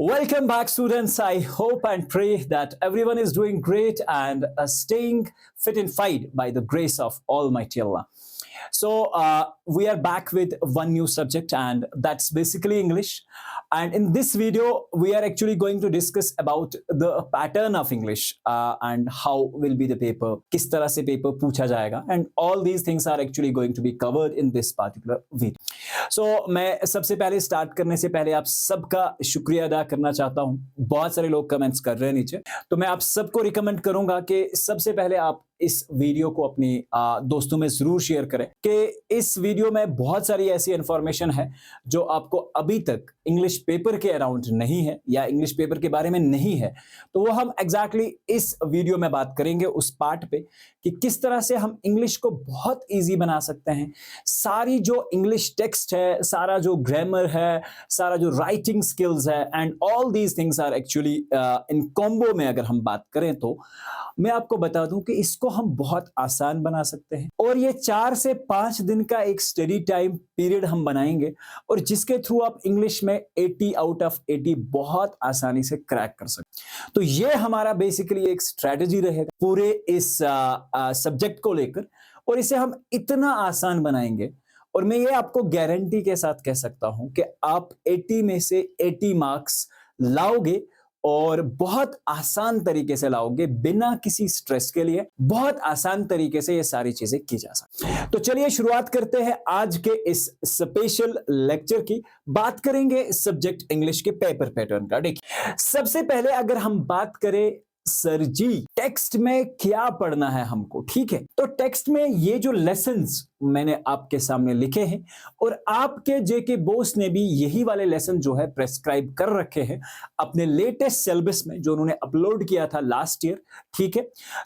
Welcome back, students. I hope and pray that everyone is doing great and staying fit and fine by the grace of Almighty Allah. So, we are back with one new subject, and that's basically English. And in this video, we are actually going to discuss about the pattern of English and how will be the paper, किस तरह से paper पूछा जाएगा, and all these things are actually going to be covered in this particular video. So, मैं सबसे पहले start करने से पहले आप सबका शुक्रिया अदा करना चाहता हूं. बहुत सारे लोग कमेंट्स कर रहे हैं नीचे, तो मैं आप सबको रिकमेंड करूंगा कि सबसे पहले आप इस वीडियो को अपनी दोस्तों में जरूर शेयर करें कि इस वीडियो में बहुत सारी ऐसी इंफॉर्मेशन है जो आपको अभी तक इंग्लिश पेपर के अराउंड नहीं है या इंग्लिश पेपर के बारे में नहीं है. तो वो हम एग्जैक्टली इस वीडियो में बात करेंगे उस पार्ट पे कि किस तरह से हम इंग्लिश को बहुत इजी बना सकते हैं. सारी जो इंग्लिश टेक्स्ट है, सारा जो ग्रामर है, सारा जो राइटिंग स्किल्स है, and all these things are actually in combo में अगर हम बात करें तो मैं आपको बता दूं कि इसको हम बहुत आसान बना सकते हैं. और ये 4 से 5 दिन का एक स्टडी टाइम पीरियड हम बनाएंगे और जिसके थ्रू आप इंग्लिश में 80 आउट ऑफ 80 बहुत आसानी से क्रैक कर सकते हैं. तो ये हमारा बेसिकली एक स्ट्रेटजी रहेगा पूरे इस सब्जेक्ट को लेकर, और इसे हम इतना आसान बनाएंगे और मैं ये आपको गारंटी के साथ कह सकता हूं कि आप 80 में से 80 मार्क्स लाओगे और बहुत आसान तरीके से लाओगे, बिना किसी स्ट्रेस के लिए बहुत आसान तरीके से ये सारी चीजें की जा सकती हैं. तो चलिए शुरुआत करते हैं आज के इस स्पेशल लेक्चर की. बात करेंगे सब्जेक्ट इंग्लिश के पेपर पैटर्न का. देखिए, सबसे पहले अगर हम बात करें सर जी टेक्स्ट में क्या पढ़ना है हमको, ठीक है, तो टेक्स्ट में ये जो लेसन्स मैंने आपके सामने लिखे हैं और आपके जेके बोस ने भी यही वाले लेसन जो है प्रेस्क्राइब कर रखे हैं अपने लेटेस्ट सिलेबस में जो उन्होंने अपलोड किया था लास्ट ईयर, ठीक है.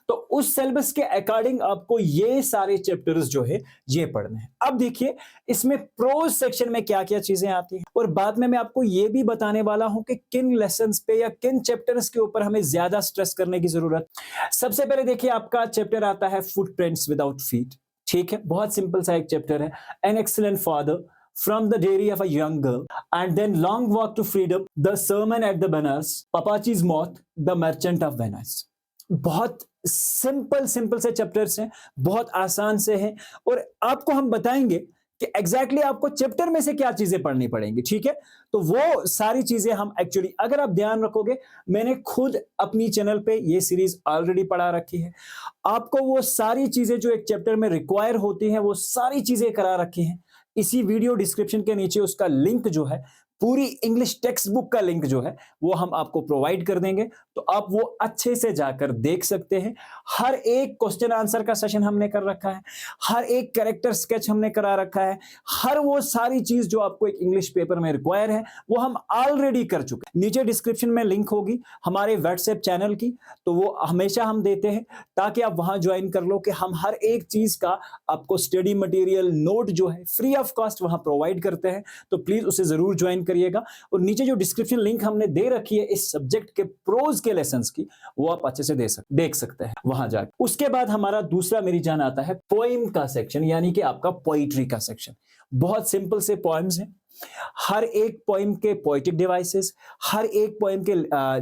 तो उस सिलेबस के अकॉर्डिंग आपको ये सारे चैप्टर्स जो है ये पढ़ने हैं. अब देखिए इसमें प्रोज सेक्शन में क्या क्या चीजें आती हैं और बाद में मैं आपको ये भी बताने वाला हूं कि किन लेसन्स पे या किन चैप्टर्स के ऊपर हमें ज्यादा स्ट्रेस करने की जरूरत. सबसे पहले देखिए आपका चैप्टर आता है फुटप्रिंट्स विदाउट फीट, ठीक है, बहुत सिंपल सा एक चैप्टर है. An excellent father, from the diary of a young girl, and then long walk to freedom, the sermon at the Benares, पापाचीज मौत, द मर्चेंट ऑफ वेनिस. बहुत सिंपल से चैप्टर्स हैं, बहुत आसान से हैं और आपको हम बताएंगे कि एग्जैक्टली आपको चैप्टर में से क्या चीजें पढ़नी पड़ेंगी, ठीक है. तो वो सारी चीजें हम एक्चुअली अगर आप ध्यान रखोगे, मैंने खुद अपनी चैनल पे ये सीरीज ऑलरेडी पढ़ा रखी है. आपको वो सारी चीजें जो एक चैप्टर में रिक्वायर होती हैं वो सारी चीजें करा रखी हैं. इसी वीडियो डिस्क्रिप्शन के नीचे उसका लिंक जो है, पूरी इंग्लिश टेक्स्ट बुक का लिंक जो है वो हम आपको प्रोवाइड कर देंगे, तो आप वो अच्छे से जाकर देख सकते हैं. हर एक क्वेश्चन आंसर का सेशन हमने कर रखा है, हर एक कैरेक्टर स्केच हमने करा रखा है, हर वो सारी चीज जो आपको एक इंग्लिश पेपर में रिक्वायर है वो हम ऑलरेडी कर चुके हैं. नीचे डिस्क्रिप्शन में लिंक होगी हमारे व्हाट्सएप चैनल की, तो वो हमेशा हम देते हैं ताकि आप वहां ज्वाइन कर लो कि हम हर एक चीज का आपको स्टडी मटेरियल नोट जो है फ्री ऑफ कॉस्ट वहां प्रोवाइड करते हैं. तो प्लीज उसे जरूर ज्वाइन करिएगा. और नीचे जो डिस्क्रिप्शन लिंक हमने दे रखी है इस सब्जेक्ट के प्रोज के लेसन्स की, वो आप अच्छे से देख सकते हैं वहां जाकर. उसके बाद हमारा दूसरा मेरी जान आता है पोएम का सेक्शन, यानी कि आपका पोइट्री का सेक्शन. बहुत सिंपल से पोएम्स हैं. हर एक पोएम के पोएटिक डिवाइसेस, हर एक पोएम के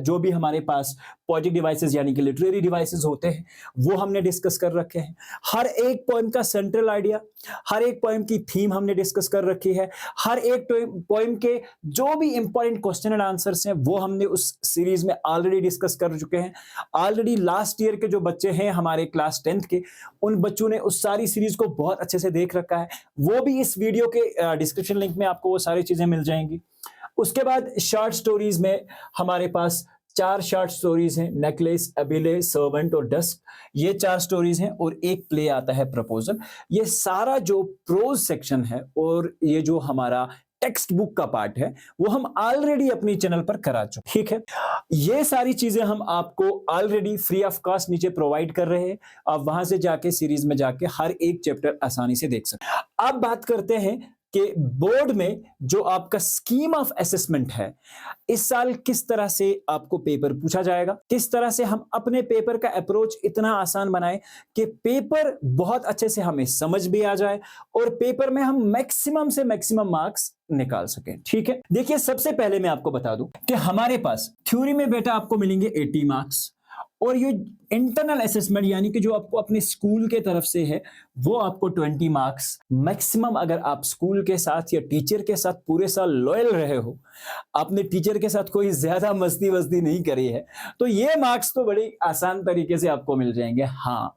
जो भी हमारे पास पोएटिक डिवाइसेस यानी कि लिटरेरी डिवाइसेस होते हैं वो हमने डिस्कस कर रखे हैं. हर एक पोएम का सेंट्रल आइडिया, हर एक पोएम की थीम हमने डिस्कस कर रखी है. हर एक पोएम के जो भी इंपॉर्टेंट क्वेश्चन एंड आंसर्स हैं वो हमने उस सीरीज में ऑलरेडी डिस्कस कर चुके हैं. ऑलरेडी लास्ट ईयर के जो बच्चे हैं हमारे क्लास 10th के, उन बच्चों ने उस सारी सीरीज को बहुत अच्छे से देख रखा है. वो भी इस वीडियो के डिस्क्रिप्शन लिंक में आपको वो सारी चीजें मिल जाएंगी. उसके बाद शॉर्ट स्टोरीज में हमारे पास 4 शॉर्ट स्टोरीज हैं, नेकलेस, अबिले, सर्वेंट और डस्क. ये 4 स्टोरीज हैं और एक प्ले आता है प्रपोजल. ये सारा जो प्रोज सेक्शन है और ये जो हमारा टेक्स्ट बुक का पार्ट है वो हम ऑलरेडी अपनी चैनल पर करा चुके, ठीक है. ये सारी चीजें हम आपको ऑलरेडी फ्री ऑफ कॉस्ट नीचे प्रोवाइड कर रहे हैं. आप वहां से जाके सीरीज में जाके हर एक चैप्टर आसानी से देख सकते हैं. अब बात करते हैं कि बोर्ड में जो आपका स्कीम ऑफ असेसमेंट है, इस साल किस तरह से आपको पेपर पूछा जाएगा, किस तरह से हम अपने पेपर का अप्रोच इतना आसान बनाएं कि पेपर बहुत अच्छे से हमें समझ भी आ जाए और पेपर में हम मैक्सिमम से मैक्सिमम मार्क्स निकाल सकें। ठीक है, देखिए सबसे पहले मैं आपको बता दूं कि हमारे पास थ्योरी में बेटा आपको मिलेंगे 80 मार्क्स और ये इंटरनल असेसमेंट यानी कि जो आपको अपने स्कूल के तरफ से है वो आपको 20 मार्क्स मैक्सिमम। अगर आप स्कूल के साथ या टीचर के साथ पूरे साल लॉयल रहे हो, आपने टीचर के साथ कोई ज्यादा मस्ती वस्ती नहीं करी है, तो ये मार्क्स तो बड़ी आसान तरीके से आपको मिल जाएंगे। हाँ,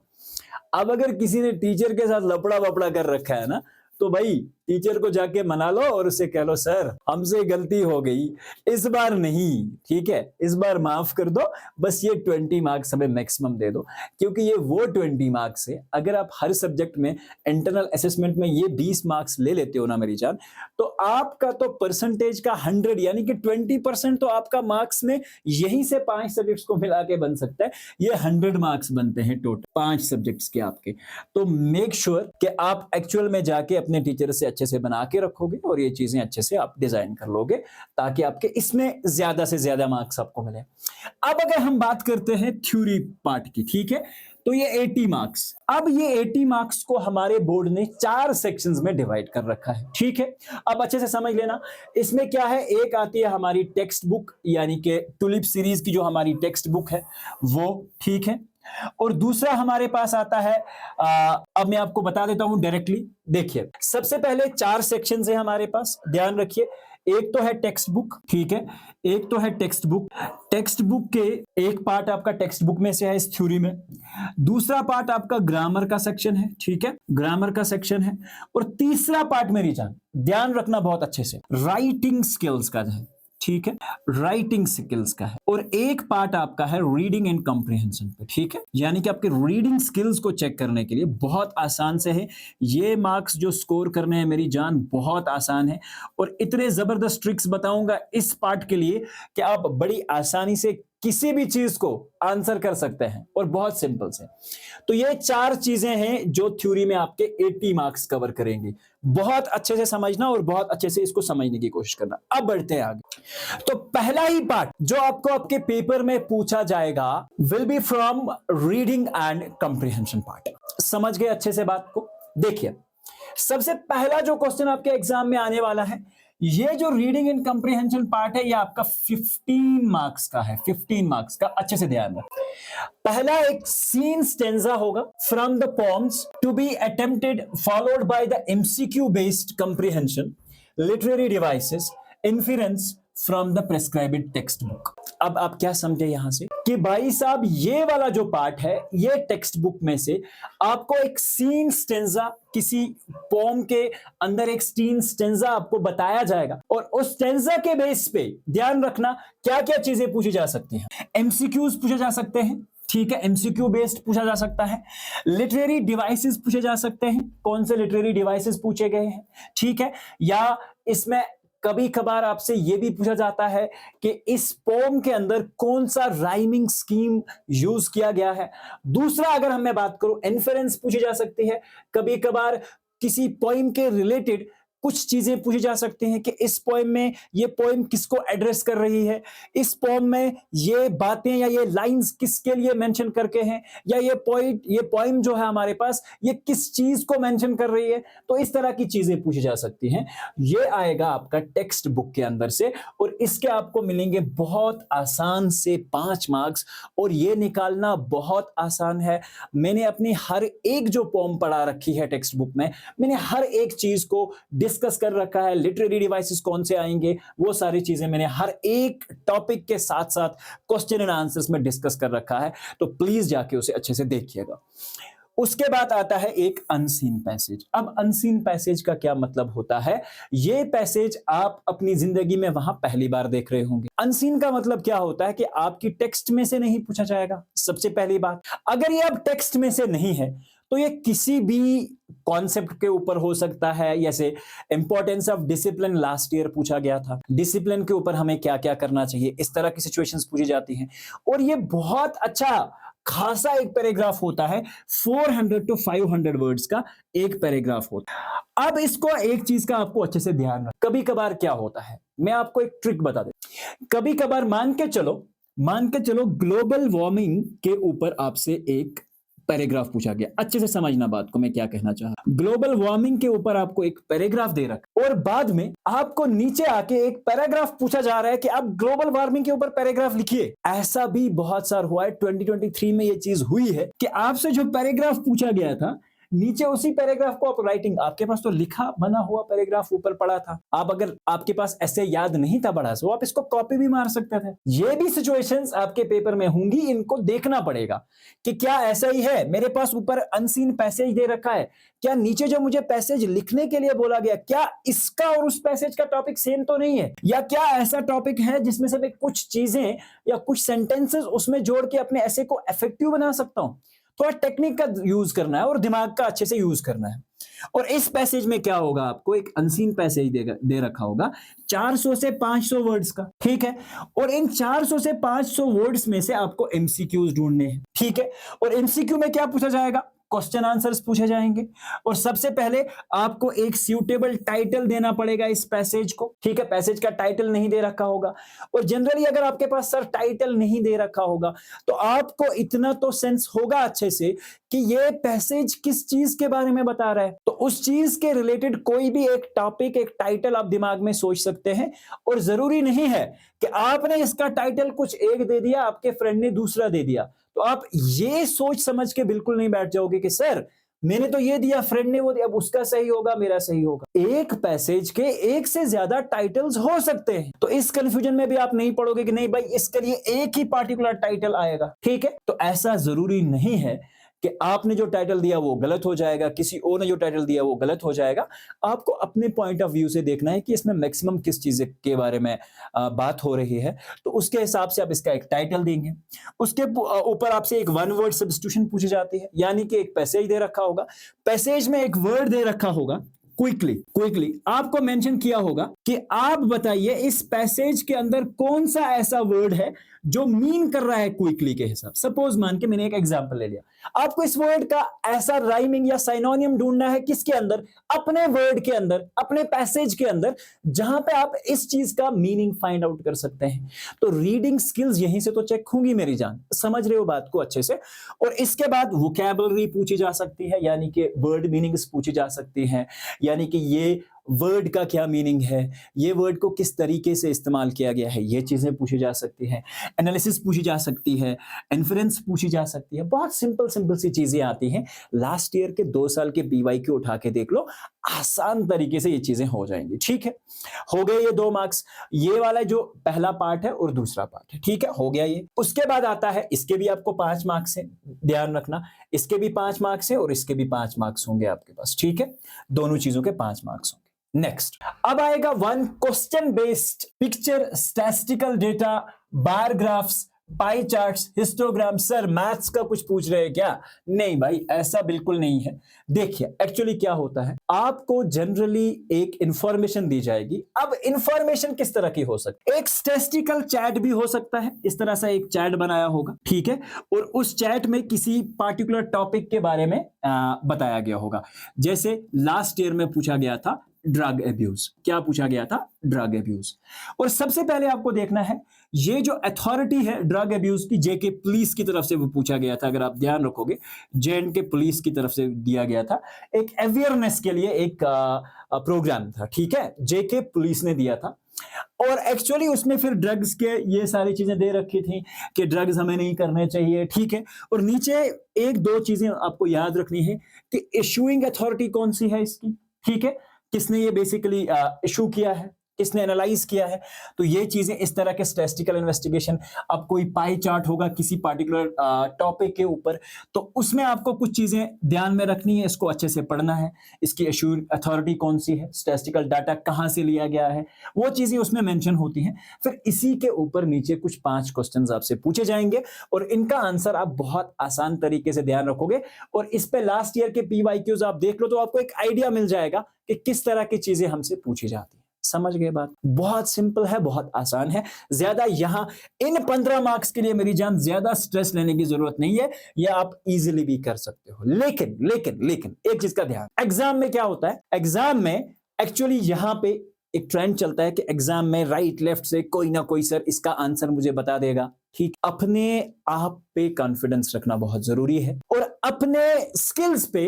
अब अगर किसी ने टीचर के साथ लपड़ा वपड़ा कर रखा है ना, तो भाई टीचर को जाके मना लो और उसे कह लो सर हमसे गलती हो गई, इस बार नहीं, ठीक है, इस बार माफ कर दो, बस ये 20 मार्क्स हमें मैक्सिमम दे दो। क्योंकि ये वो 20 मार्क्स है, अगर आप हर सब्जेक्ट में इंटरनल असेसमेंट में ये 20 मार्क्स ले लेते हो ना मेरी जान, तो आपका तो परसेंटेज का 100 यानी कि 20% तो आपका मार्क्स में यहीं से 5 सब्जेक्ट्स को मिला के बन सकता है। ये 100 मार्क्स बनते हैं टोटल 5 सब्जेक्ट्स के आपके। तो मेक श्योर कि आप एक्चुअल में जाके अपने टीचर से अच्छे से बना के रखोगे और ये चीजें अच्छे से आप डिजाइन कर लोगे ताकि आपके इसमें ज्यादा से ज्यादा मार्क्स आपको मिले। अब अगर हम बात करते हैं थ्योरी पार्ट की, ठीक है, तो ये 80 मार्क्स, अब ये 80 मार्क्स को हमारे बोर्ड ने 4 सेक्शंस में डिवाइड कर रखा है। ठीक है, अब अच्छे से समझ लेना इसमें क्या है। एक आती है हमारी टेक्स्ट बुक यानी कि टुलिप सीरीज की जो हमारी टेक्स्ट बुक है वो, ठीक है, और दूसरा हमारे पास आता है अब मैं आपको बता देता हूं डायरेक्टली। देखिए सबसे पहले 4 सेक्शन है हमारे पास, ध्यान रखिए। एक तो है टेक्स्ट बुक, ठीक है, एक तो है टेक्स्ट बुक। टेक्स्ट बुक के एक पार्ट आपका टेक्स्ट बुक में से है इस थ्योरी में, दूसरा पार्ट आपका ग्रामर का सेक्शन है, ठीक है, ग्रामर का सेक्शन है, और तीसरा पार्ट मेरी जान ध्यान रखना बहुत अच्छे से, राइटिंग स्किल्स का है, ठीक है, राइटिंग स्किल्स का है, और एक पार्ट आपका है रीडिंग एंड कॉम्प्रिहेंशन पे, ठीक है, यानी कि आपके रीडिंग स्किल्स को चेक करने के लिए बहुत आसान से है ये मार्क्स जो स्कोर करने हैं मेरी जान, बहुत आसान है। और इतने जबरदस्त ट्रिक्स बताऊंगा इस पार्ट के लिए कि आप बड़ी आसानी से किसी भी चीज को आंसर कर सकते हैं और बहुत सिंपल से। तो ये 4 चीजें हैं जो थ्योरी में आपके 80 मार्क्स कवर करेंगे। बहुत अच्छे से समझना और बहुत अच्छे से इसको समझने की कोशिश करना। अब बढ़ते हैं आगे। तो पहला ही पार्ट जो आपको आपके पेपर में पूछा जाएगा will be from reading and comprehension part. समझ गए अच्छे से बात को? देखिए सबसे पहला जो क्वेश्चन आपके एग्जाम में आने वाला है, ये जो रीडिंग एंड कॉम्प्रिहेंशन पार्ट है ये आपका 15 मार्क्स का है, 15 मार्क्स का। अच्छे से ध्यान रखें। पहला एक सीन स्टेंजा होगा from the poems to be attempted followed by the MCQ based comprehension, literary devices, inference from the prescribed textbook. अब आप क्या समझे यहां से कि भाई साहब ये वाला जो पार्ट है ये टेक्स्ट बुक में से आपको एक सीन स्टेंजा, किसी पोम के अंदर एक सीन स्टेंजा आपको बताया जाएगा और उस स्टेंजा के बेस पे ध्यान रखना क्या क्या चीजें पूछी जा सकती हैं। एमसीक्यूज पूछे जा सकते हैं, ठीक है, एमसीक्यू बेस्ड पूछा जा सकता है। लिटरेरी डिवाइसेस पूछे जा सकते हैं, कौन से लिटरेरी डिवाइसेस पूछे गए हैं, ठीक है, या इसमें कभी कभार आपसे यह भी पूछा जाता है कि इस पोम के अंदर कौन सा राइमिंग स्कीम यूज किया गया है। दूसरा अगर हम मैं बात करूं, इन्फेरेंस पूछी जा सकती है, कभी कभार किसी पोइम के रिलेटेड कुछ चीजें पूछी जा सकती हैं कि इस पोएम में ये पोएम किसको एड्रेस कर रही है, इस पोएम में ये बातें या ये लाइंस किसके लिए मेंशन करके हैं, या ये पोएम जो है हमारे पास ये किस चीज को मेंशन कर रही है। तो इस तरह की चीजें पूछी जा सकती हैं। ये आएगा आपका टेक्स्ट बुक के अंदर से और इसके आपको मिलेंगे बहुत आसान से 5 मार्क्स। और ये निकालना बहुत आसान है। मैंने अपनी हर एक जो पोएम पढ़ा रखी है टेक्स्ट बुक में, मैंने हर एक चीज को डिस्कस कर रखा है। लिटरेरी डिवाइसेस कौन से आएंगे वो सारी चीजें मैंने हर एक टॉपिक के साथ साथ क्वेश्चन एंड आंसर्स में डिस्कस कर रखा है। तो प्लीज जाके उसे अच्छे से देखिएगा। उसके बाद आता है एक अनसीन पैसेज। अब अनसीन पैसेज का क्या मतलब होता है, ये पैसेज आप अपनी जिंदगी में वहां पहली बार देख रहे होंगे। अनसीन का मतलब क्या होता है कि आपकी टेक्स्ट में से नहीं पूछा जाएगा। सबसे पहली बात, अगर ये अब टेक्स्ट में से नहीं है तो ये किसी भी कॉन्सेप्ट के ऊपर हो सकता है। जैसे importance of discipline last year पूछा गया था, डिसिप्लिन के ऊपर हमें क्या क्या करना चाहिए, इस तरह की सिचुएशंस पूछी जाती हैं। और ये बहुत अच्छा खासा एक पैराग्राफ होता है, 400 to 500 वर्ड्स का एक पैराग्राफ होता है। अब इसको एक चीज का आपको अच्छे से ध्यान रखना, कभी कभार क्या होता है, मैं आपको एक ट्रिक बता देता। कभी कभार मान के चलो ग्लोबल वार्मिंग के ऊपर आपसे एक पैराग्राफ पूछा गया। अच्छे से समझना बात को, मैं क्या कहना चाह रहा हूं। ग्लोबल वार्मिंग के ऊपर आपको एक पैराग्राफ दे रखा और बाद में आपको नीचे आके एक पैराग्राफ पूछा जा रहा है कि आप ग्लोबल वार्मिंग के ऊपर पैराग्राफ लिखिए। ऐसा भी बहुत सारा हुआ है, 2023 में ये चीज हुई है कि आपसे जो पैराग्राफ पूछा गया था, नीचे उसी पैराग्राफ को आप राइटिंग, आपके पास तो लिखा बना हुआ पैराग्राफ ऊपर पड़ा था, आप अगर आपके पास ऐसे याद नहीं था बड़ा तो आप इसको कॉपी भी मार सकते थे। ये भी सिचुएशंस आपके पेपर में होंगी, इनको देखना पड़ेगा कि क्या ऐसा ही है, मेरे पास ऊपर अनसीन पैसेज दे रखा है, क्या नीचे जो मुझे पैसेज लिखने के लिए बोला गया, क्या इसका और उस पैसेज का टॉपिक सेम तो नहीं है, या क्या ऐसा टॉपिक है जिसमें से मैं कुछ चीजें या कुछ सेंटेंसेस उसमें जोड़ के अपने ऐसे को इफेक्टिव बना सकता हूं। थोड़ा टेक्निक का यूज करना है और दिमाग का अच्छे से यूज करना है। और इस पैसेज में क्या होगा, आपको एक अनसीन पैसेज दे रखा होगा 400 से 500 वर्ड्स का, ठीक है। और इन 400 से 500 वर्ड्स में से आपको एमसीक्यूज ढूंढने हैं, ठीक है। और एमसीक्यू में क्या पूछा जाएगा, क्वेश्चन आंसर्स पूछे जाएंगे। और सबसे पहले आपको एक सूटेबल टाइटल देना पड़ेगा इस पैसेज को, ठीक है। पैसेज का टाइटल नहीं दे रखा होगा, और जनरली अगर आपके पास सर टाइटल नहीं दे रखा होगा तो आपको इतना तो सेंस होगा अच्छे से कि ये पैसेज किस चीज के बारे में बता रहा है, तो उस चीज के रिलेटेड कोई भी एक टॉपिक, एक टाइटल आप दिमाग में सोच सकते हैं। और जरूरी नहीं है कि आपने इसका टाइटल कुछ एक दे दिया, आपके फ्रेंड ने दूसरा दे दिया, तो आप ये सोच समझ के बिल्कुल नहीं बैठ जाओगे कि सर मैंने तो ये दिया, फ्रेंड ने वो दिया, अब उसका सही होगा मेरा सही होगा। एक पैसेज के एक से ज्यादा टाइटल्स हो सकते हैं, तो इस कंफ्यूजन में भी आप नहीं पड़ोगे कि नहीं भाई इसके लिए एक ही पार्टिकुलर टाइटल आएगा, ठीक है। तो ऐसा जरूरी नहीं है कि आपने जो टाइटल दिया वो गलत हो जाएगा, किसी और ने जो टाइटल दिया वो गलत हो जाएगा। आपको अपने पॉइंट ऑफ व्यू से देखना है कि इसमें मैक्सिमम किस चीज के बारे में बात हो रही है, तो उसके हिसाब से आप इसका एक टाइटल देंगे। उसके ऊपर आपसे एक वन वर्ड सब्स्टिट्यूशन पूछी जाती है, यानी कि एक पैसेज दे रखा होगा, पैसेज में एक वर्ड दे रखा होगा, क्विकली आपको मेंशन किया होगा कि आप बताइए इस पैसेज के अंदर कौन सा ऐसा वर्ड है जो मीन कर रहा है क्विकली के हिसाब। सपोज मान के मैंने एक एग्जांपल ले लिया, आपको इस वर्ड का ऐसा राइमिंग या साइनोनियम ढूंढना है, किसके अंदर, अपने वर्ड के अंदर, अपने पैसेज के अंदर, जहां पे आप इस चीज का मीनिंग फाइंड आउट कर सकते हैं। तो रीडिंग स्किल्स यहीं से तो चेक होंगी मेरी जान, समझ रहे हो बात को अच्छे से। और इसके बाद वोकैबुलरी पूछी जा सकती है, यानी कि वर्ड मीनिंग्स पूछी जा सकती हैं, यानी कि ये वर्ड का क्या मीनिंग है, ये वर्ड को किस तरीके से इस्तेमाल किया गया है, ये चीजें पूछी जा सकती हैं। एनालिसिस पूछी जा सकती है, इन्फरेंस पूछी जा सकती है। बहुत सिंपल सी चीजें आती हैं। लास्ट ईयर के 2 साल के पीवाईक्यू उठा के देख लो, आसान तरीके से ये चीजें हो जाएंगी, ठीक है। हो गए ये 2 मार्क्स, ये वाला जो पहला पार्ट है और दूसरा पार्ट है, ठीक है, हो गया ये। उसके बाद आता है, इसके भी आपको 5 मार्क्स है, ध्यान रखना, इसके भी 5 मार्क्स है और इसके भी 5 मार्क्स होंगे आपके पास, ठीक है। दोनों चीजों के 5 मार्क्स होंगे। नेक्स्ट अब आएगा 1 question based picture statistical data, बार graphs, pie charts, histogram. Sir maths का कुछ पूछ रहे हैं क्या? नहीं भाई, ऐसा बिल्कुल नहीं है। देखिए एक्चुअली क्या होता है, आपको जनरली एक इंफॉर्मेशन दी जाएगी। अब इंफॉर्मेशन किस तरह की हो सकती है, एक स्टैटिस्टिकल चैट भी हो सकता है, इस तरह से एक चैट बनाया होगा, ठीक है, और उस चैट में किसी पार्टिकुलर टॉपिक के बारे में बताया गया होगा। जैसे लास्ट ईयर में पूछा गया था ड्रग एब्यूज, क्या पूछा गया था, ड्रग एब्यूज। और सबसे पहले आपको देखना है ये जो अथॉरिटी है ड्रग एब्यूज की, जेके पुलिस की तरफ से वो पूछा गया था। अगर आप ध्यान रखोगे, जेएंडके पुलिस की तरफ से दिया गया था, एक अवेयरनेस के लिए एक प्रोग्राम था, ठीक है, जेके पुलिस ने दिया था। और एक्चुअली उसमें फिर ड्रग्स के ये सारी चीजें दे रखी थी कि ड्रग्स हमें नहीं करने चाहिए, ठीक है। और नीचे 1-2 चीजें आपको याद रखनी है कि इशूइंग अथॉरिटी कौन सी है इसकी, ठीक है, किसने ये बेसिकली इशू किया है, किसने एनालाइज किया है। तो ये चीजें इस तरह के स्टैटिस्टिकल इन्वेस्टिगेशन, अब कोई पाई चार्ट होगा किसी पार्टिकुलर टॉपिक के ऊपर, तो उसमें आपको कुछ चीजें ध्यान में रखनी है, इसको अच्छे से पढ़ना है, इसकी इशूइंग अथॉरिटी कौन सी है, स्टैटिस्टिकल डाटा कहां से लिया गया है, वो चीजें उसमें मेंशन होती हैं। फिर इसी के ऊपर नीचे कुछ 5 क्वेश्चंस आपसे पूछे जाएंगे और इनका आंसर आप बहुत आसान तरीके से ध्यान रखोगे। और इस पे लास्ट ईयर के पीवाईक्यूज आप देख लो तो आपको एक आइडिया मिल जाएगा कि किस तरह की चीजें हमसे पूछी जाती है। समझ गए बात? बहुत सिंपल है, बहुत आसान है। ज्यादा यहां इन 15 मार्क्स के लिए मेरी जान ज्यादा स्ट्रेस लेने की जरूरत नहीं है, ये आप इजीली भी कर सकते हो। लेकिन लेकिन लेकिन एक चीज का ध्यान, एग्जाम में क्या होता है, एग्जाम में एक्चुअली यहां पे एक ट्रेंड चलता है कि एग्जाम में राइट लेफ्ट से कोई ना कोई सर इसका आंसर मुझे बता देगा। ठीक, अपने आप पे कॉन्फिडेंस रखना बहुत जरूरी है और अपने स्किल्स पे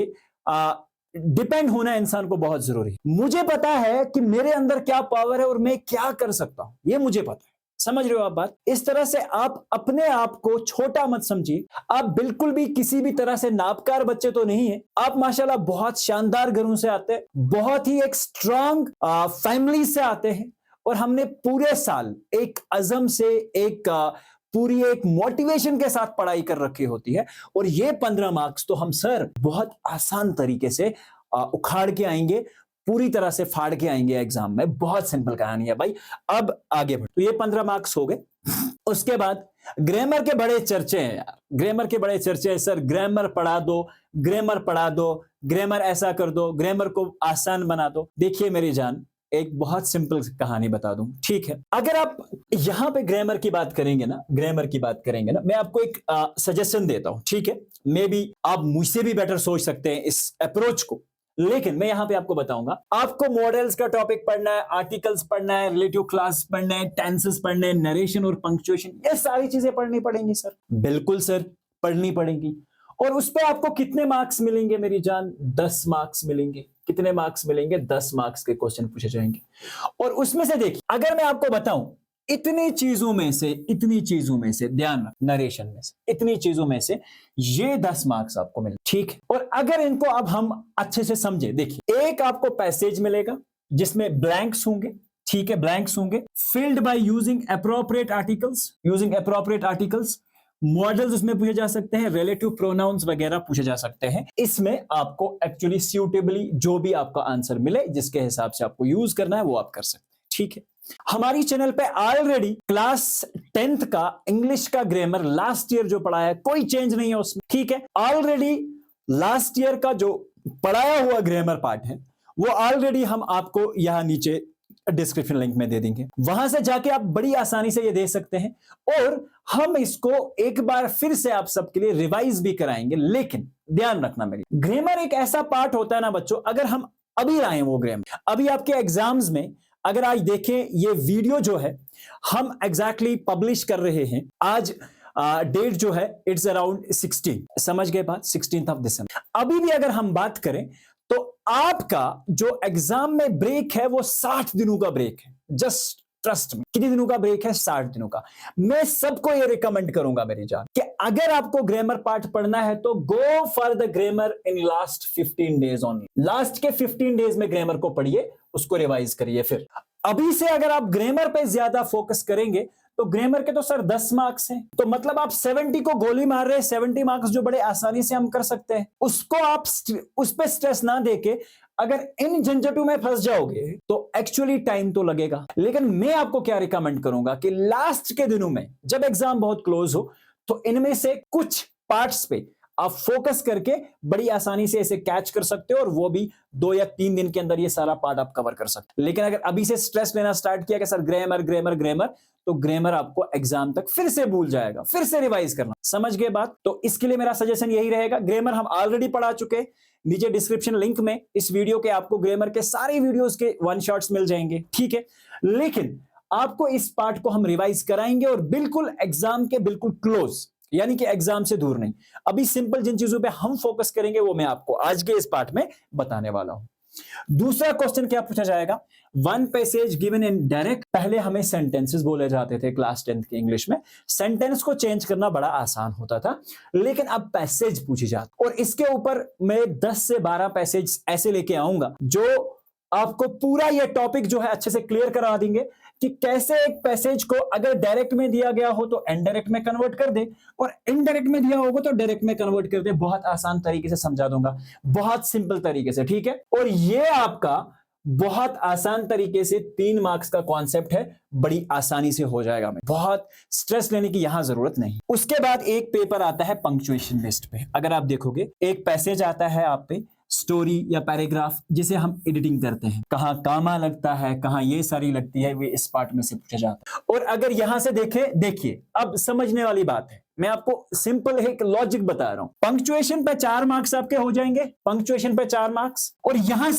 डिपेंड होना इंसान को बहुत जरूरी है। मुझे पता है कि मेरे अंदर क्या पावर है और मैं क्या कर सकता हूं, ये मुझे पता है। समझ रहे हो आप बात? इस तरह से आप अपने आप को छोटा मत समझिए। आप बिल्कुल भी किसी भी तरह से नापकार बच्चे तो नहीं है। आप माशाल्लाह बहुत शानदार घरों से आते हैं, बहुत ही एक स्ट्रांग फैमिली से आते हैं और हमने पूरे साल एक अज़म से एक पूरी एक मोटिवेशन के साथ पढ़ाई कर रखी होती है और ये 15 मार्क्स तो हम सर बहुत आसान तरीके से उखाड़ के आएंगे, पूरी तरह से फाड़ के आएंगे एग्जाम में। बहुत सिंपल कहानी है भाई। अब आगे बढ़, तो ये 15 मार्क्स हो गए। उसके बाद ग्रामर के बड़े चर्चे हैं यार, ग्रामर के बड़े चर्चे हैं। सर ग्रामर पढ़ा दो, ग्रामर पढ़ा दो, ग्रामर ऐसा कर दो, ग्रामर को आसान बना दो। देखिए मेरी जान, एक बहुत सिंपल कहानी बता दूं, ठीक है? अगर आप यहां पे ग्रामर की बात करेंगे ना, ग्रामर की बात करेंगे ना, मैं आपको एक सजेशन देता हूं, ठीक है? मे बी आप मुझसे भी बेटर सोच सकते हैं इस अप्रोच को, लेकिन मैं यहां पे आपको बताऊंगा। आपको मॉडल्स का टॉपिक पढ़ना है, आर्टिकल्स पढ़ना है, रिलेटिव क्लास पढ़ना है, टेंसेस पढ़ना है, नरेशन और पंक्चुएशन, ये सारी चीजें पढ़नी पड़ेंगी सर। बिल्कुल सर, पढ़नी पड़ेंगी। और उस पे आपको कितने मार्क्स मिलेंगे मेरी जान? 10 मार्क्स मिलेंगे। कितने मार्क्स मिलेंगे? 10 मार्क्स के क्वेश्चन पूछे जाएंगे। और उसमें से देखिए, अगर मैं आपको बताऊं, इतनी चीजों में से ध्यान रख, नरेशन में से, इतनी चीजों में से ये 10 मार्क्स आपको मिले, ठीक है? और अगर इनको अब हम अच्छे से समझे, देखिए, एक आपको पैसेज मिलेगा जिसमें ब्लैंक्स होंगे, ठीक है? ब्लैंक्स होंगे, filled by using appropriate articles, models उसमें पूछे जा सकते हैं, रिलेटिव प्रोनाउंस वगैरह पूछे जा सकते हैं। इसमें आपको एक्चुअली सूटेबली जो भी आपका आंसर मिले, जिसके हिसाब से आपको यूज करना है, वो आप कर सकते हैं, ठीक है? हमारी चैनल पे ऑलरेडी क्लास 10th का इंग्लिश का ग्रामर लास्ट ईयर जो पढ़ाया है, कोई चेंज नहीं है उसमें, ठीक है? ऑलरेडी लास्ट ईयर का जो पढ़ाया हुआ ग्रामर पार्ट है, वो ऑलरेडी हम आपको यहां नीचे डिस्क्रिप्शन लिंक में दे देंगे, वहां से जाके आप बड़ी आसानी से ये दे सकते हैं। और हम इसको एक बार फिर से आप सबके लिए रिवाइज भी कराएंगे। लेकिन ध्यान रखना, मेरी ग्रामर एक ऐसा पार्ट होता है ना बच्चों, अगर हम अभी लाएं वो ग्रामर, अभी आपके एग्जाम्स में, अगर आज देखें ये वीडियो जो है हम एग्जैक्टली पब्लिश कर रहे हैं, आज डेट जो है इट्स अराउंड 16, समझ गए बात? 16 दिसंबर। अभी भी अगर हम बात करें तो आपका जो एग्जाम में ब्रेक है वो 60 दिनों का ब्रेक है। जस्ट ट्रस्ट में, कितने दिनों का ब्रेक है? 60 दिनों का। मैं सबको ये रिकमेंड करूंगा मेरी जान कि अगर आपको ग्रामर पार्ट पढ़ना है तो go for the grammar in last 15 days only. Last के 15 डेज में ग्रामर को पढ़िए, उसको रिवाइज करिए। फिर अभी से अगर आप ग्रामर पे ज्यादा फोकस करेंगे तो ग्रामर के तो सर 10 मार्क्स हैं, तो मतलब आप 70 को गोली मार रहे हैं। 70 मार्क्स जो बड़े आसानी से हम कर सकते हैं, उसको आप उस पे स्ट्रेस ना देके अगर इन झंझटों में फंस जाओगे तो एक्चुअली टाइम तो लगेगा। लेकिन मैं आपको क्या रिकमेंड करूंगा कि लास्ट के दिनों में जब एग्जाम बहुत क्लोज हो तो इनमें से कुछ पार्ट्स पे आप फोकस करके बड़ी आसानी से इसे कैच कर सकते हो और वो भी 2 या 3 दिन के अंदर ये सारा पार्ट आप कवर कर सकते हो। लेकिन अगर अभी से स्ट्रेस लेना स्टार्ट किया कि सर ग्रामर, तो ग्रामर आपको एग्जाम तक फिर से भूल जाएगा, फिर से रिवाइज करना। समझ गए बात? तो इसके लिए मेरा सजेशन यही रहेगा, ग्रामर हम ऑलरेडी पढ़ा चुके हैं। नीचे डिस्क्रिप्शन लिंक में इस वीडियो के आपको ग्रामर के सारे वीडियोस के वन शॉट्स मिल जाएंगे, ठीक है? लेकिन आपको इस पार्ट को हम रिवाइज कराएंगे और बिल्कुल एग्जाम के बिल्कुल क्लोज, यानी कि एग्जाम से दूर नहीं। अभी सिंपल जिन चीजों पे हम फोकस करेंगे वो मैं आपको आज के इस पार्ट में बताने वाला हूं। दूसरा क्वेश्चन क्या पूछा जाएगा? One passage given in direct. पहले हमें सेंटेंसेस बोले जाते थे क्लास 10th की इंग्लिश में, सेंटेंस को चेंज करना बड़ा आसान होता था, लेकिन अब पैसेज पूछी जाती। और इसके ऊपर मैं 10 से 12 पैसेज ऐसे लेके आऊंगा जो आपको पूरा ये टॉपिक जो है अच्छे से क्लियर करा देंगे कि कैसे एक पैसेज को अगर डायरेक्ट में दिया गया हो तो इनडायरेक्ट में कन्वर्ट कर दे, और इनडायरेक्ट में दिया होगा तो डायरेक्ट में कन्वर्ट कर दे। बहुत आसान तरीके से समझा दूंगा, बहुत सिंपल तरीके से, ठीक है? और ये आपका बहुत आसान तरीके से 3 मार्क्स का कॉन्सेप्ट है, बड़ी आसानी से हो जाएगा। बहुत स्ट्रेस लेने की यहां जरूरत नहीं। उसके बाद एक पेपर आता है पंक्चुएशन बेस्ड पे। अगर आप देखोगे एक पैसेज आता है आप पे स्टोरी या पैराग्राफ जिसे हम एडिटिंग करते हैं, कहाँ कामा लगता है, कहाँ ये सारी लगती है, वे इस पार्ट में से पूछा जाता है। और अगर यहां से देखें, देखिए अब समझने वाली बात है, मैं आपको सिंपल एक लॉजिक बता रहा हूं। पंक्चुएशन पे 4 मार्क्स आपके हो जाएंगे, पंक्चुएशन पे 4 मार्क्स। और यहां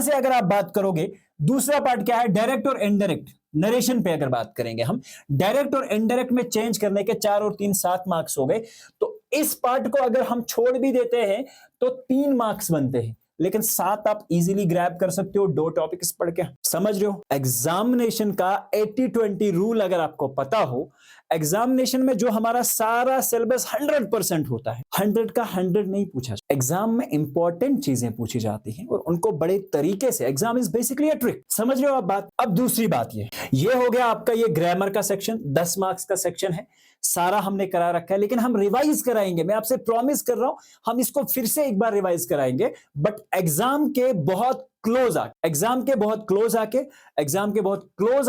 से अगर आप बात करोगे, दूसरा पार्ट क्या है, डायरेक्ट और इनडायरेक्ट नरेशन पे अगर बात करेंगे हम, डायरेक्ट और इनडायरेक्ट में चेंज करने के 4 और 3 7 मार्क्स हो गए। तो इस पार्ट को अगर हम छोड़ भी देते हैं तो 3 मार्क्स बनते हैं, लेकिन 7 आप इजीली ग्रैब कर सकते हो 2 टॉपिक्स पढ़ के। समझ रहे हो? एग्जामिनेशन का 80-20 रूल अगर आपको पता हो, एग्जामिनेशन में जो हमारा सारा सिलेबस 100% होता है, 100 का 100 नहीं पूछा जाता। एग्जाम में इंपॉर्टेंट चीजें पूछी जाती हैं और उनको बड़े तरीके से, exam is basically a trick. समझ रहे हो आप बात? अब दूसरी बात ये हो गया आपका ये ग्रामर का सेक्शन, 10 मार्क्स का सेक्शन है, सारा हमने करा रखा है, लेकिन हम रिवाइज कराएंगे। मैं आपसे प्रॉमिस कर रहा हूं, हम इसको फिर से एक बार रिवाइज कराएंगे, बट एग्जाम के बहुत क्लोज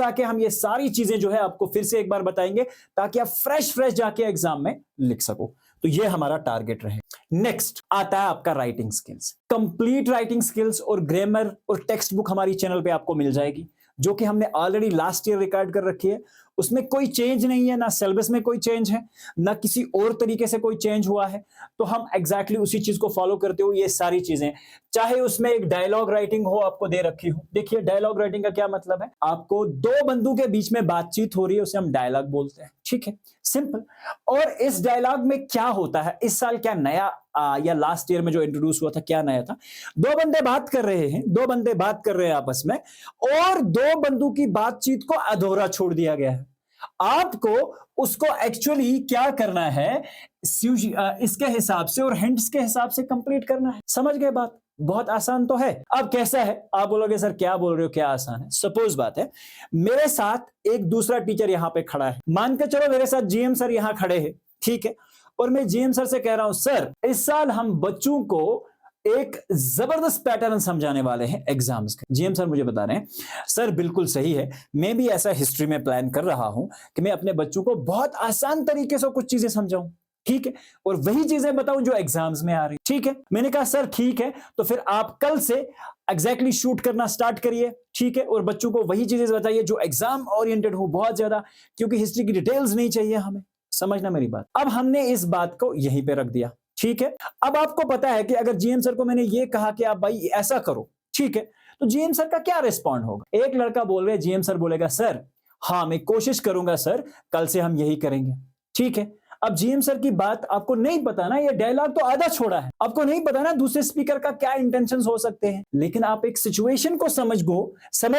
आके हम ये सारी चीजें जो है आपको फिर से एक बार बताएंगे, ताकि आप फ्रेश जाके एग्जाम में लिख सको। तो ये हमारा टारगेट रहे। नेक्स्ट आता है आपका writing skills. Complete writing skills और ग्रामर और टेक्स्ट बुक हमारी चैनल पे आपको मिल जाएगी, जो कि हमने ऑलरेडी लास्ट ईयर रिकॉर्ड कर रखी है। उसमें कोई चेंज नहीं है, ना सिलेबस में कोई चेंज है, ना किसी और तरीके से कोई चेंज हुआ है। तो हम एग्जैक्टली उसी चीज को फॉलो करते हुए ये सारी चीजें, चाहे उसमें एक डायलॉग राइटिंग हो आपको दे रखी हो। देखिए डायलॉग राइटिंग का क्या मतलब है, आपको 2 बंदों के बीच में बातचीत हो रही है, उसे हम डायलॉग बोलते हैं। ठीक है, सिंपल। और इस डायलॉग में क्या होता है, इस साल क्या नया या लास्ट ईयर में जो इंट्रोड्यूस हुआ था, क्या नया था, 2 बंदे बात कर रहे हैं आपस में, और 2 बंदों की बातचीत को अधूरा छोड़ दिया गया है। आपको उसको एक्चुअली क्या करना है, इसके हिसाब से और हिंट्स के हिसाब से कंप्लीट करना है। समझ गए बात? बहुत आसान तो है। अब कैसा है, आप बोलोगे सर क्या बोल रहे हो, क्या आसान है? सपोज बात है, मेरे साथ एक दूसरा टीचर यहां पे खड़ा है, मान के चलो मेरे साथ जीएम सर यहां खड़े हैं, ठीक है, और मैं जीएम सर से कह रहा हूं, सर इस साल हम बच्चों को एक जबरदस्त पैटर्न समझाने वाले हैं एग्जाम्स का। जीएम सर मुझे बता रहे हैं, सर बिल्कुल सही है, मैं भी ऐसा हिस्ट्री में प्लान कर रहा हूं कि मैं अपने बच्चों को बहुत आसान तरीके से कुछ चीजें समझाऊं, ठीक है, और वही चीजें बताऊं जो एग्जाम्स में आ रही। ठीक है, मैंने कहा सर ठीक है, तो फिर आप कल से एग्जैक्टली शूट करना स्टार्ट करिए, ठीक है, और बच्चों को वही चीजें बताइए जो एग्जाम ओरिएंटेड हो बहुत ज्यादा, क्योंकि हिस्ट्री की डिटेल्स नहीं चाहिए हमें। समझना मेरी बात। अब हमने इस बात को यहीं पे रख दिया, ठीक है। अब आपको पता है कि अगर जीएम सर को मैंने ये कहा कि आप भाई ऐसा करो, ठीक है, तो जीएम सर का क्या रिस्पॉन्ड होगा? एक लड़का बोल रहे, जीएम सर बोलेगा सर हाँ मैं कोशिश करूंगा सर, कल से हम यही करेंगे, ठीक है। अब जीएम सर की बात आपको नहीं पता ना, ये डायलॉग तो आधा छोड़ा है, आपको नहीं पता ना दूसरे स्पीकर का क्या इंटेंशंस हो सकते हैं, लेकिन आप एक सिचुएशन को समझ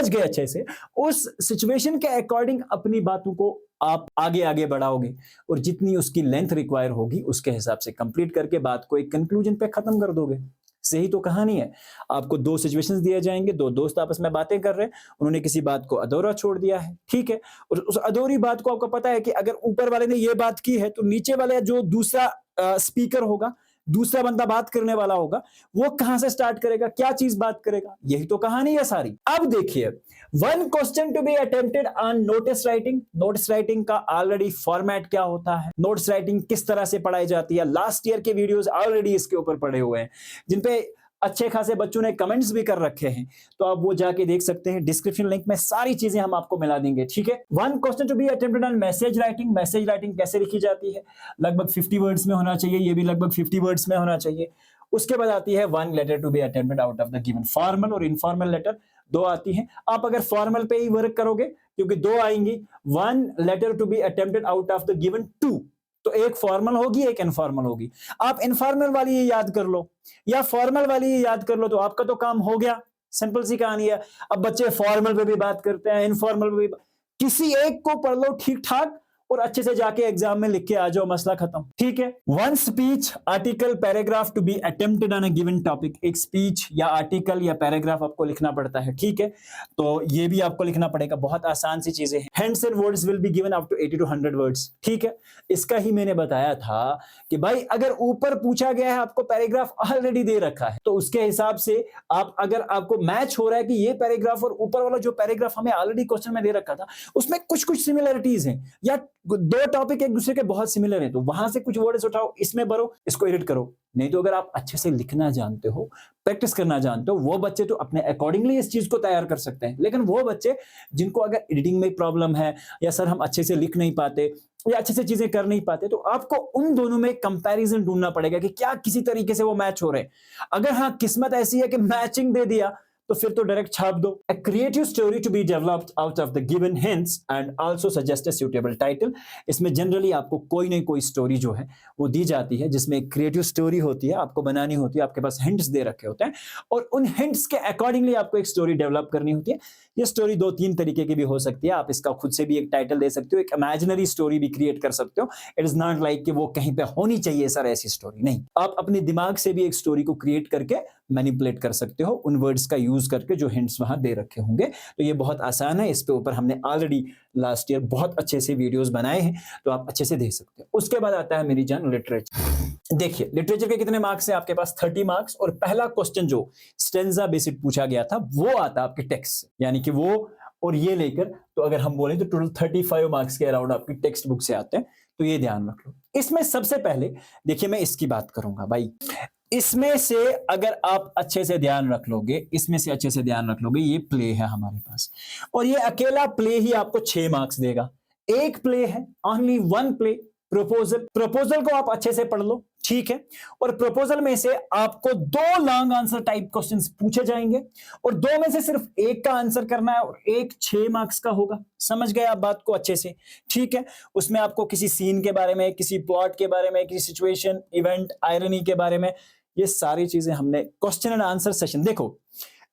गए अच्छे से, उस सिचुएशन के अकॉर्डिंग अपनी बातों को आप आगे बढ़ाओगे, और जितनी उसकी लेंथ रिक्वायर होगी उसके हिसाब से कंप्लीट करके बात को एक कंक्लूजन पे खत्म कर दोगे। सही तो कहानी है। आपको 2 सिचुएशंस दिए जाएंगे, 2 दोस्त आपस में बातें कर रहे हैं, उन्होंने किसी बात को अधूरा छोड़ दिया है, ठीक है, और उस अधूरी बात को आपको पता है कि अगर ऊपर वाले ने ये बात की है तो नीचे वाले जो दूसरा स्पीकर होगा, दूसरा बंदा बात करने वाला होगा, वो कहां से स्टार्ट करेगा, क्या चीज बात करेगा, यही तो कहानी है सारी। अब देखिए, 1 question to be attempted on notice writing. Notice writing का ऑलरेडी फॉर्मेट क्या होता है, नोटिस राइटिंग किस तरह से पढ़ाई जाती है, लास्ट ईयर के वीडियोस ऑलरेडी इसके ऊपर पड़े हुए हैं, जिनपे अच्छे खासे बच्चों ने कमेंट्स भी कर रखे हैं, तो आप वो जाके देख सकते हैं। डिस्क्रिप्शन लिंक में सारी चीजें हम आपको मिला देंगे, ठीक है। 1 question to be attempted on message writing. Message writing कैसे लिखी जाती है, लगभग 50 वर्ड्स में होना चाहिए, ये भी लगभग 50 वर्ड्स में होना चाहिए। उसके बाद आती है 1 letter to be attempted out of the given. Formal और इनफॉर्मल लेटर 2 आती हैं। आप अगर फॉर्मल पे ही वर्क करोगे, क्योंकि 2 आएंगी, 1 letter to be attempted out of the given 2, तो एक फॉर्मल होगी एक इनफॉर्मल होगी। आप इनफॉर्मल वाली ये याद कर लो या फॉर्मल वाली ये याद कर लो, तो आपका तो काम हो गया। सिंपल सी कहानी है। अब बच्चे फॉर्मल पे भी बात करते हैं, इनफॉर्मल पे भी, किसी एक को पढ़ लो ठीक ठाक और अच्छे से जाके एग्जाम में लिख के आ जाओ, मसला खत्म, ठीक है। 1 speech, article, paragraph to be attempted on a given topic. एक स्पीच या आर्टिकल या पैराग्राफ आपको लिखना पड़ता है, ठीक है, तो ये भी आपको लिखना पड़ेगा। बहुत आसान सी चीजें हैं। Hints and words will be given up to 80 to 100 words, ठीक है। इसका ही मैंने बताया था कि भाई अगर ऊपर पूछा गया है, आपको पैराग्राफ ऑलरेडी दे रखा है, तो उसके हिसाब से आप, अगर आपको मैच हो रहा है कि ये पैराग्राफ और ऊपर वाला जो पैराग्राफ हमें ऑलरेडी क्वेश्चन में दे रखा था उसमें कुछ सिमिलरिटीज हैं या दो टॉपिक एक दूसरे के बहुत सिमिलर हैं, तो वहां से कुछ वर्ड्स उठाओ, इसमें भरो, इसको एडिट करो। नहीं तो अगर आप अच्छे से लिखना जानते हो, प्रैक्टिस करना जानते हो, वो बच्चे तो अपने अकॉर्डिंगली इस चीज को तैयार कर सकते हैं। लेकिन वो बच्चे जिनको अगर एडिटिंग में प्रॉब्लम है, या सर हम अच्छे से लिख नहीं पाते, या अच्छे से चीजें कर नहीं पाते, तो आपको उन दोनों में कंपैरिजन ढूंढना पड़ेगा कि क्या किसी तरीके से वो मैच हो रहे हैं। अगर हाँ किस्मत ऐसी है कि मैचिंग दे दिया, तो फिर तो डायरेक्ट छाप दो। A creative story to be developed out of the given hints and also suggest a suitable title। इसमें जनरली आपको कोई नहीं कोई स्टोरी जो है वो दी जाती है, जिसमें एक क्रिएटिव स्टोरी होती है, आपको बनानी होती है, आपके पास हिंट्स दे रखे होते हैं, और उन हिंट्स के अकॉर्डिंगली आपको एक स्टोरी डेवलप करनी होती है। ये स्टोरी 2-3 तरीके की भी हो सकती है। आप इसका खुद से भी एक टाइटल दे सकते हो, एक इमेजिनरी स्टोरी भी क्रिएट कर सकते हो। इट इज नॉट लाइक कि वो कहीं पे होनी चाहिए सर ऐसी स्टोरी, नहीं। आप अपने दिमाग से भी एक स्टोरी को क्रिएट करके मैनिपुलेट कर सकते हो, उन वर्ड्स का यूज करके जो हिंट्स वहां दे रखे होंगे। तो ये बहुत आसान है, इस पे ऊपर हमने ऑलरेडी लास्ट ईयर बहुत अच्छे से वीडियोस बनाए हैं, तो आप अच्छे से देख सकते हो। उसके बाद आता है मेरी जान लिटरेचर। देखिए लिटरेचर के कितने मार्क्स है आपके पास? 30 मार्क्स। और पहला क्वेश्चन जो स्टेंजा बेसिक पूछा गया था वो आता आपके टेक्स्ट से, यानी कि वो और ये लेकर, तो अगर हम बोलें तो टोटल 35 मार्क्स के अराउंड आपकी टेक्स्ट बुक से आते हैं। तो ये ध्यान रख लो। इसमें सबसे पहले देखिए मैं इसकी बात करूंगा भाई। इसमें से अगर आप अच्छे से ध्यान रख लोगे, इसमें से अच्छे से ध्यान रख लोगे, ये प्ले है हमारे पास, और ये अकेला प्ले ही आपको 6 मार्क्स देगा। एक प्ले है, ओनली वन प्ले। प्रपोजल को आप अच्छे से पढ़ लो, ठीक है। और प्रपोजल में से आपको 2 लॉन्ग आंसर टाइप क्वेश्चंस पूछे जाएंगे, और 2 में से सिर्फ एक का आंसर करना है, और एक 6 मार्क्स का होगा। समझ गए आप बात को अच्छे से, ठीक है। उसमें आपको किसी सीन के बारे में, किसी प्लॉट के बारे में, किसी सिचुएशन, इवेंट, आयरनी के बारे में, ये सारी चीजें हमने क्वेश्चन एंड आंसर सेशन। देखो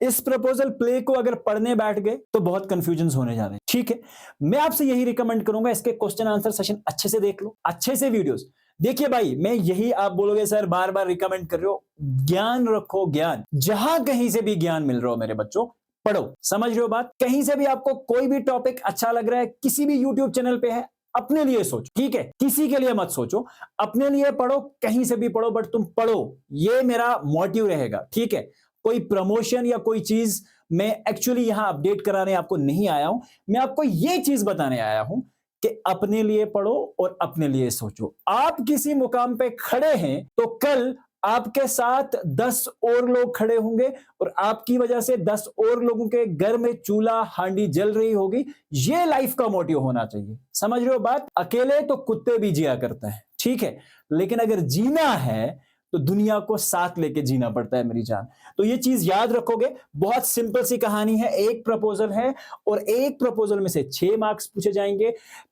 इस प्रपोजल प्ले को अगर पढ़ने बैठ गए तो बहुत कंफ्यूजन होने जा रहे हैं, ठीक है। मैं आपसे यही रिकमेंड करूंगा, इसके क्वेश्चन आंसर सेशन अच्छे से देख लो, अच्छे से वीडियोस देखिए भाई। मैं यही, आप बोलोगे सर बार बार रिकमेंड कर रहे हो, ज्ञान रखो, ज्ञान जहां कहीं से भी ज्ञान मिल रहा हो मेरे बच्चों, पढ़ो। समझ रहे हो बात? कहीं से भी आपको कोई भी टॉपिक अच्छा लग रहा है, किसी भी यूट्यूब चैनल पे है, अपने लिए सोचो, ठीक है। किसी के लिए मत सोचो, अपने लिए पढ़ो, कहीं से भी पढ़ो, बट तुम पढ़ो, ये मेरा मोटिव रहेगा, ठीक है। कोई प्रमोशन या कोई चीज मैं एक्चुअली यहां अपडेट कराने आपको नहीं आया हूं, मैं आपको ये चीज बताने आया हूं कि अपने लिए पढ़ो और अपने लिए सोचो। आप किसी मुकाम पे खड़े हैं तो कल आपके साथ 10 और लोग खड़े होंगे, और आपकी वजह से 10 और लोगों के घर में चूल्हा हांडी जल रही होगी। ये लाइफ का मोटिव होना चाहिए। समझ रहे हो बात? अकेले तो कुत्ते भी जिया करते हैं, ठीक है, लेकिन अगर जीना है तो दुनिया को साथ लेके जीना पड़ता है मेरी जान। तो ये चीज याद रखोगे। बहुत सिंपल सी कहानी है, एक प्रपोजल है, और एक प्रपोजल में से 6 मार्क्स पूछे जाएंगे।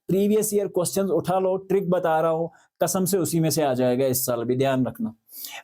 प्रीवियस ईयर क्वेश्चंस उठा लो, ट्रिक बता रहा हूं, कसम से उसी में से आ जाएगा इस साल भी, ध्यान रखना।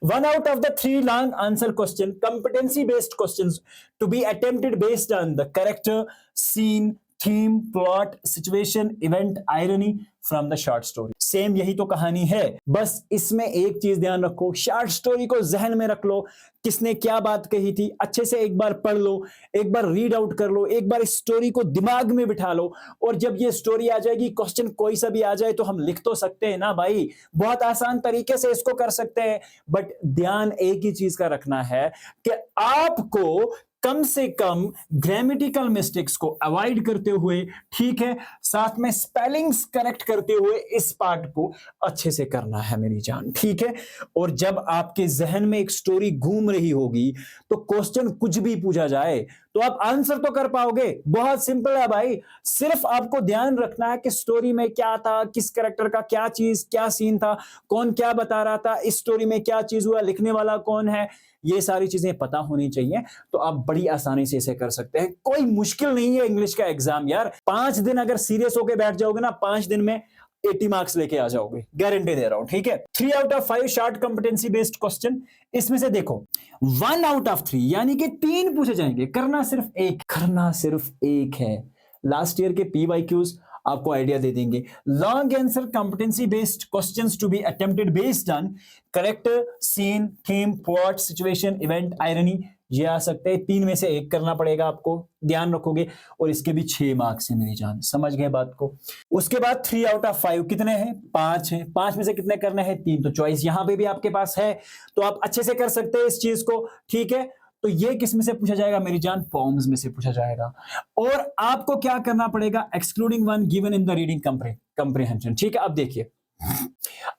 1 out of the 3 long answer question, competency based questions to be attempted based on the character, scene, theme, plot, situation, event, irony from the short story. Same यही तो कहानी है, बस इसमें एक चीज ध्यान रखो, शॉर्ट स्टोरी को जहन में रख लो, किसने क्या बात कही थी, अच्छे से एक बार पढ़ लो, एक बार रीड आउट कर लो, एक बार इस स्टोरी को दिमाग में बिठा लो, और जब ये स्टोरी आ जाएगी, क्वेश्चन कोई सा भी आ जाए तो हम लिख तो सकते हैं ना भाई। बहुत आसान तरीके से इसको कर सकते हैं, बट ध्यान एक ही चीज का रखना है कि आपको कम से कम ग्रामेटिकल मिस्टेक्स को अवॉइड करते हुए, ठीक है, साथ में स्पेलिंग्स करेक्ट करते हुए इस पार्ट को अच्छे से करना है मेरी जान, ठीक है। और जब आपके जहन में एक स्टोरी घूम रही होगी तो क्वेश्चन कुछ भी पूछा जाए तो आप आंसर तो कर पाओगे। बहुत सिंपल है भाई, सिर्फ आपको ध्यान रखना है कि स्टोरी में क्या था, किस कैरेक्टर का क्या चीज, क्या सीन था, कौन क्या बता रहा था, इस स्टोरी में क्या चीज हुआ, लिखने वाला कौन है, ये सारी चीजें पता होनी चाहिए। तो आप बड़ी आसानी से इसे कर सकते हैं, कोई मुश्किल नहीं है इंग्लिश का एग्जाम यार। 5 दिन अगर सीरियस होकर बैठ जाओगे ना, 5 दिन में 80 मार्क्स लेके आ जाओगे, गारंटी दे रहा हूं, ठीक है। 3 out of 5 short competency based question, इसमें से देखो 1 out of 3 यानी कि 3 पूछे जाएंगे, करना सिर्फ एक है। लास्ट ईयर के PYQs आपको आइडिया दे देंगे। Long answer competency based questions to be attempted based on character, scene, theme, plot, situation, event, irony, ये आ सकते हैं। 3 में से एक करना पड़ेगा आपको, ध्यान रखोगे, और इसके भी 6 मार्क्स है मेरी जान, समझ गए बात को। उसके बाद 3 out of 5 कितने हैं? 5 हैं। 5 में से कितने करने हैं? 3। तो चॉइस यहां पे भी आपके पास है, तो आप अच्छे से कर सकते हैं इस चीज को, ठीक है। तो ये किस में से पूछा जाएगा मेरी जान? पॉम्स में से पूछा जाएगा। और आपको क्या करना पड़ेगा? Excluding one given in the reading comprehension. ठीक है, अब देखिए,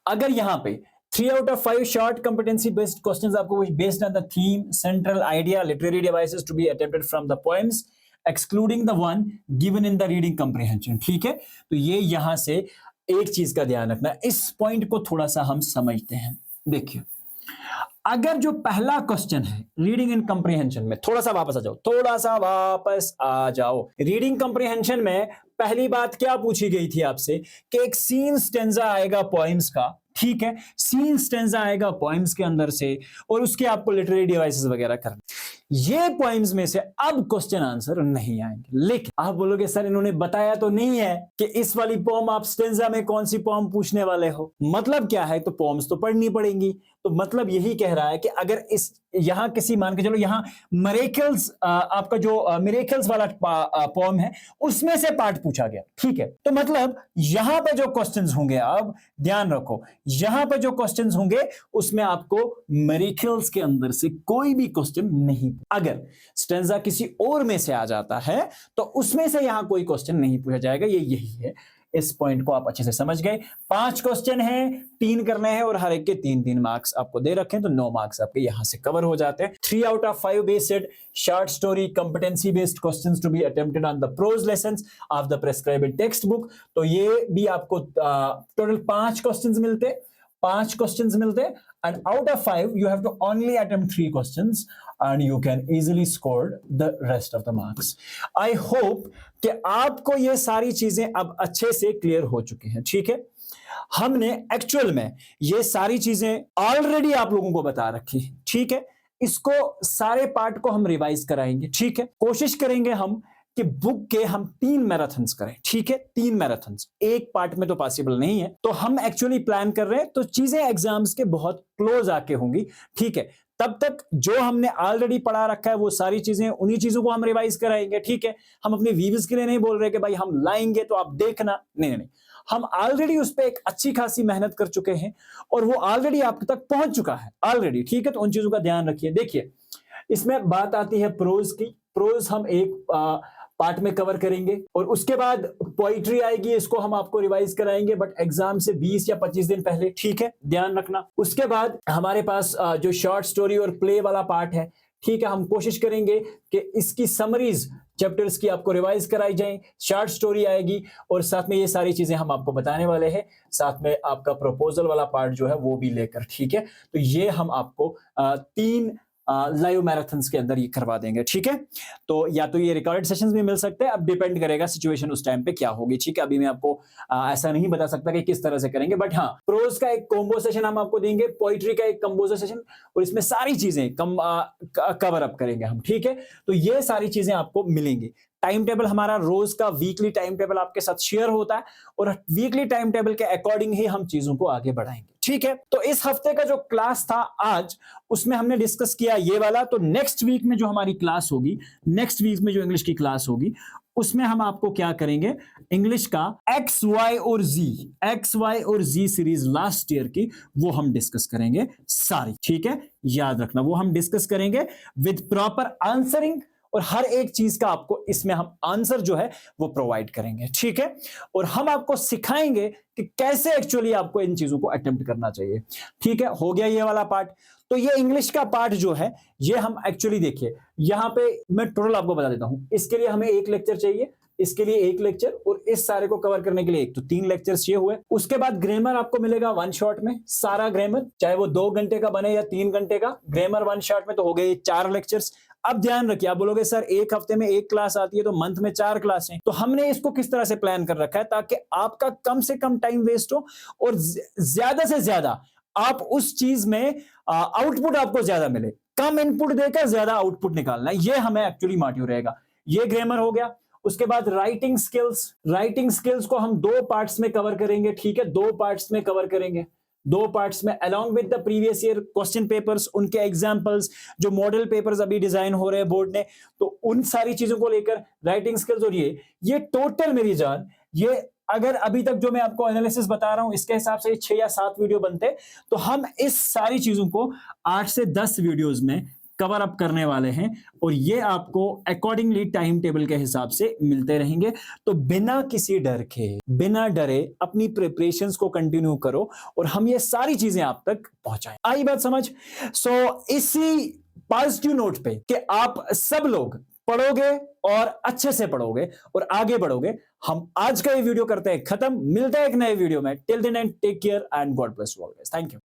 अगर यहां पे 3 out of 5 short competency based questions आपको based on the theme, central idea, literary devices to be attempted from the poems, excluding the one given in the reading comprehension। ठीक है, तो ये यहां से एक चीज का ध्यान रखना, इस पॉइंट को थोड़ा सा हम समझते हैं। देखिए, अगर जो पहला क्वेश्चन है रीडिंग इन कंप्रीहेंशन में, थोड़ा सा वापस आ जाओ। रीडिंग कंप्रीहेंशन में पहली बात क्या पूछी गई थी आपसे कि एक सीन स्टेंजा आएगा पोएम्स का। ठीक है, सीन स्टेंजा आएगा पोएम्स के अंदर से और उसके आपको लिटरेरी डिवाइसेस वगैरह करने। ये पोएम्स में से अब क्वेश्चन आंसर नहीं आएंगे, लेकिन आप बोलोगे सर इन्होंने बताया तो नहीं है कि इस वाली पोम आप स्टेंजा में कौन सी पोम पूछने वाले हो। मतलब क्या है, तो पोम्स तो पढ़नी पड़ेंगी। तो मतलब यही कह रहा है कि अगर इस यहां किसी मान के चलो यहां मिरेकल्स, आपका जो मिरेकल्स वाला पोम है उसमें से पार्ट पूछा गया। ठीक है, तो मतलब यहां पे जो क्वेश्चंस होंगे, अब ध्यान रखो, यहां पे जो क्वेश्चंस होंगे उसमें आपको मिरेकल्स के अंदर से कोई भी क्वेश्चन नहीं। अगर स्टेंजा किसी और में से आ जाता है तो उसमें से यहां कोई क्वेश्चन नहीं पूछा जाएगा। ये यही है, इस पॉइंट को आप अच्छे से समझ गए। 5 क्वेश्चन हैं, 3 करने हैं और हर एक के 3-3 मार्क्स आपको दे रखे हैं, तो 9 मार्क्स आपके यहां से कवर हो जाते हैं। 3 out of 5 based short story competency based questions to be attempted on the prose lessons of the prescribed text book। तो ये भी आपको टोटल 5 क्वेश्चंस मिलते and out of 5 you have to only attempt 3 questions and you can easily score the rest of the marks। I hope कि आपको ये सारी चीजें अब अच्छे से क्लियर हो चुकी हैं। ठीक है, हमने एक्चुअल में ये सारी चीजें ऑलरेडी आप लोगों को बता रखी है। ठीक है, इसको सारे पार्ट को हम रिवाइज कराएंगे। ठीक है, कोशिश करेंगे हम कि बुक के हम 3 मैराथन्स करें। ठीक है, 3 मैराथन्स एक पार्ट में तो पॉसिबल नहीं है, तो हम एक्चुअली प्लान कर रहे हैं, तो चीजें एग्जाम्स के बहुत क्लोज आके होंगी। ठीक है, तब तक जो हमने ऑलरेडी पढ़ा रखा है वो सारी चीजें, उन्हीं चीजों को हम रिवाइज कराएंगे। ठीक है, हम अपने व्यूअर्स के लिए नहीं बोल रहे कि भाई हम लाएंगे तो आप देखना, नहीं, हम ऑलरेडी उस पर एक अच्छी खासी मेहनत कर चुके हैं और वो ऑलरेडी आप तक पहुंच चुका है ऑलरेडी। ठीक है, तो उन चीजों का ध्यान रखिए। देखिए, इसमें बात आती है प्रोज की। प्रोज हम एक पार्ट में कवर करेंगे और उसके बाद पोइट्री आएगी, इसको हम आपको रिवाइज कराएंगे बट एग्जाम से 20 या 25 दिन पहले। ठीक है, ध्यान रखना। उसके बाद हमारे पास जो शॉर्ट स्टोरी और प्ले वाला पार्ट है, ठीक है, हम कोशिश करेंगे कि इसकी समरीज चैप्टर्स की आपको रिवाइज कराई जाए। शॉर्ट स्टोरी आएगी और साथ में ये सारी चीजें हम आपको बताने वाले हैं, साथ में आपका प्रपोजल वाला पार्ट जो है वो भी लेकर। ठीक है, तो ये हम आपको 3 लाइव मैराथन्स के अंदर ये करवा देंगे। ठीक है, तो या तो ये रिकॉर्डेड सेशंस भी मिल सकते हैं, अब डिपेंड करेगा सिचुएशन उस टाइम पे क्या होगी। ठीक है, अभी मैं आपको ऐसा नहीं बता सकता कि किस तरह से करेंगे, बट हाँ, प्रोज का एक कॉम्बो सेशन हम आपको देंगे, पोइट्री का एक कॉम्बो सेशन, और इसमें सारी चीजें कवर अप करेंगे हम। ठीक है, तो ये सारी चीजें आपको मिलेंगी। टाइम टेबल हमारा रोज का वीकली टाइम टेबल आपके साथ शेयर होता है और वीकली टाइम टेबल के अकॉर्डिंग ही हम चीजों को आगे बढ़ाएंगे। ठीक है, तो इस हफ्ते का जो क्लास था आज, उसमें हमने डिस्कस किया ये वाला। तो नेक्स्ट वीक में जो हमारी क्लास होगी, नेक्स्ट वीक में जो इंग्लिश की क्लास होगी, उसमें हम आपको क्या करेंगे, इंग्लिश का एक्स वाई और जी सीरीज लास्ट ईयर की वो हम डिस्कस करेंगे सारी। ठीक है, याद रखना, वो हम डिस्कस करेंगे विद प्रॉपर आंसरिंग, और हर एक चीज का आपको इसमें हम आंसर जो है वो प्रोवाइड करेंगे। ठीक है, और हम आपको सिखाएंगे कि कैसे एक्चुअली आपको इन चीजों को अटेम्प्ट करना चाहिए। ठीक है, हो गया ये वाला पार्ट। तो ये इंग्लिश का पार्ट जो है ये हम एक्चुअली, देखिए यहां पे मैं टोटल आपको बता देता हूं, इसके लिए हमें 1 लेक्चर चाहिए, इसके लिए 1 लेक्चर, और इस सारे को कवर करने के लिए एक तो 3 लेक्चर्स ये हुए। उसके बाद ग्रामर आपको मिलेगा 1 शॉट में, सारा ग्रामर, चाहे वो 2 घंटे का बने या 3 घंटे का, ग्रामर 1 शॉट में, तो हो गए 4 लेक्चर्स। अब ध्यान रखिए, आप बोलोगे सर एक हफ्ते में 1 क्लास आती है तो मंथ में 4 क्लासें, तो हमने इसको किस तरह से प्लान कर रखा है ताकि आपका कम से कम टाइम वेस्ट हो और ज्यादा से ज्यादा आप उस चीज में आउटपुट आपको ज्यादा मिले। कम इनपुट देकर ज्यादा आउटपुट निकालना, ये हमें एक्चुअली मोटिव रहेगा। ये ग्रामर हो गया। उसके बाद राइटिंग स्किल्स को हम 2 पार्ट्स में कवर करेंगे। ठीक है, 2 पार्ट्स में कवर करेंगे, 2 पार्ट्स में, along with the previous year question papers, उनके एग्जांपल्स, जो मॉडल पेपर्स अभी डिजाइन हो रहे हैं बोर्ड ने, तो उन सारी चीजों को लेकर राइटिंग स्किल्स। और ये टोटल मेरी जान, ये अगर अभी तक जो मैं आपको एनालिसिस बता रहा हूं इसके हिसाब से 6 या 7 वीडियो बनते, तो हम इस सारी चीजों को 8 से 10 वीडियोस में कवर अप करने वाले हैं और ये आपको अकॉर्डिंगली टाइम टेबल के हिसाब से मिलते रहेंगे। तो बिना किसी डर के, बिना डरे अपनी प्रिपरेशंस को कंटिन्यू करो और हम ये सारी चीजें आप तक पहुंचाएं। आई बात समझ? सो इसी पॉजिटिव नोट पे कि आप सब लोग पढ़ोगे और अच्छे से पढ़ोगे और आगे बढ़ोगे, हम आज का ये वीडियो करते हैं खत्म। मिलते हैं एक नए वीडियो में। Till then take care and God bless you always. Thank you.